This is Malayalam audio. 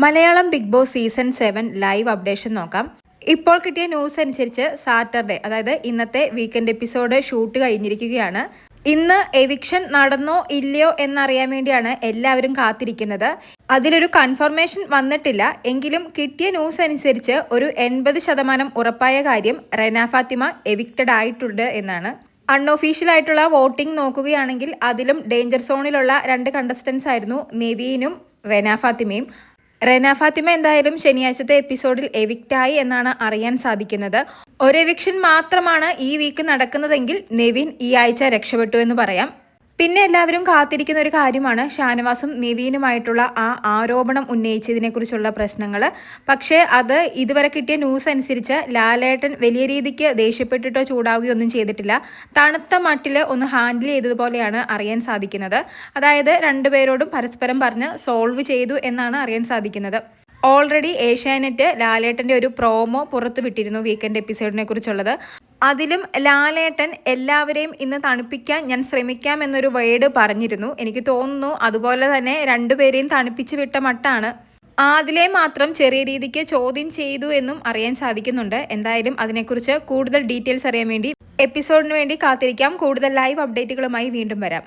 Malayalam Bigg Boss season 7 live updation നോക്കാം. ഇപ്പോൾ കിട്ടിയ ന്യൂസ് അനുസരിച്ച് സാറ്റർഡേ, അതായത് ഇന്നത്തെ വീക്കെൻഡ് എപ്പിസോഡ് ഷൂട്ട് കഴിഞ്ഞിരിക്കുകയാണ്. ഇന്ന് എവിക്ഷൻ നടന്നോ ഇല്ലയോ എന്നറിയാൻ വേണ്ടിയാണ് എല്ലാവരും കാത്തിരിക്കുന്നത്. അതിലൊരു കൺഫർമേഷൻ വന്നിട്ടില്ല. എങ്കിലും കിട്ടിയ ന്യൂസ് അനുസരിച്ച് ഒരു 80% ഉറപ്പായ കാര്യം റെന ഫാത്തിമ എവിക്റ്റഡ് ആയിട്ടുണ്ട് എന്നാണ്. അൺഒഫീഷ്യൽ ആയിട്ടുള്ള വോട്ടിംഗ് നോക്കുകയാണെങ്കിൽ അതിലും ഡേഞ്ചർ സോണിലുള്ള 2 കണ്ടസ്റ്റൻസ് ആയിരുന്നു നെവീനും റെന ഫാത്തിമയും. റെന ഫാത്തിമ എന്തായാലും ശനിയാഴ്ചത്തെ എപ്പിസോഡിൽ എവിക്റ്റായി എന്നാണ് അറിയാൻ സാധിക്കുന്നത്. ഒരു എവിക്ഷൻ മാത്രമാണ് ഈ വീക്ക് നടക്കുന്നതെങ്കിൽ നെവിൻ ഈ ആഴ്ച രക്ഷപ്പെട്ടു എന്ന് പറയാം. പിന്നെ എല്ലാവരും കാത്തിരിക്കുന്ന ഒരു കാര്യമാണ് ഷാനവാസും നെവീനുമായിട്ടുള്ള ആ ആരോപണം ഉന്നയിച്ചതിനെ കുറിച്ചുള്ള പ്രശ്നങ്ങൾ. പക്ഷേ അത് ഇതുവരെ കിട്ടിയ ന്യൂസ് അനുസരിച്ച് ലാലേട്ടൻ വലിയ രീതിക്ക് ദേഷ്യപ്പെട്ടിട്ടോ ചൂടാവുകയോ ഒന്നും ചെയ്തിട്ടില്ല. തണുത്ത മട്ടിൽ ഒന്ന് ഹാൻഡിൽ ചെയ്തതുപോലെയാണ് അറിയാൻ സാധിക്കുന്നത്. അതായത് രണ്ടുപേരോടും പരസ്പരം പറഞ്ഞ് സോൾവ് ചെയ്തു എന്നാണ് അറിയാൻ സാധിക്കുന്നത്. ഓൾറെഡി ഏഷ്യാനെറ്റ് ലാലേട്ടൻ്റെ ഒരു പ്രോമോ പുറത്തു വിട്ടിരുന്നു വീക്കെൻഡ് എപ്പിസോഡിനെ കുറിച്ചുള്ളത്. അതിലും ലാലേട്ടൻ എല്ലാവരെയും ഇന്ന് തണുപ്പിക്കാൻ ഞാൻ ശ്രമിക്കാം എന്നൊരു വേർഡ് പറഞ്ഞിരുന്നു. എനിക്ക് തോന്നുന്നു അതുപോലെ തന്നെ രണ്ടുപേരെയും തണുപ്പിച്ച് വിട്ട മട്ടാണ്. അതിലെ മാത്രം ചെറിയ രീതിക്ക് ചോദ്യം ചെയ്തു എന്നും അറിയാൻ സാധിക്കുന്നുണ്ട്. എന്തായാലും അതിനെക്കുറിച്ച് കൂടുതൽ ഡീറ്റെയിൽസ് അറിയാൻ വേണ്ടി എപ്പിസോഡിന് വേണ്ടി കാത്തിരിക്കാം. കൂടുതൽ ലൈവ് അപ്ഡേറ്റുകളുമായി വീണ്ടും വരാം.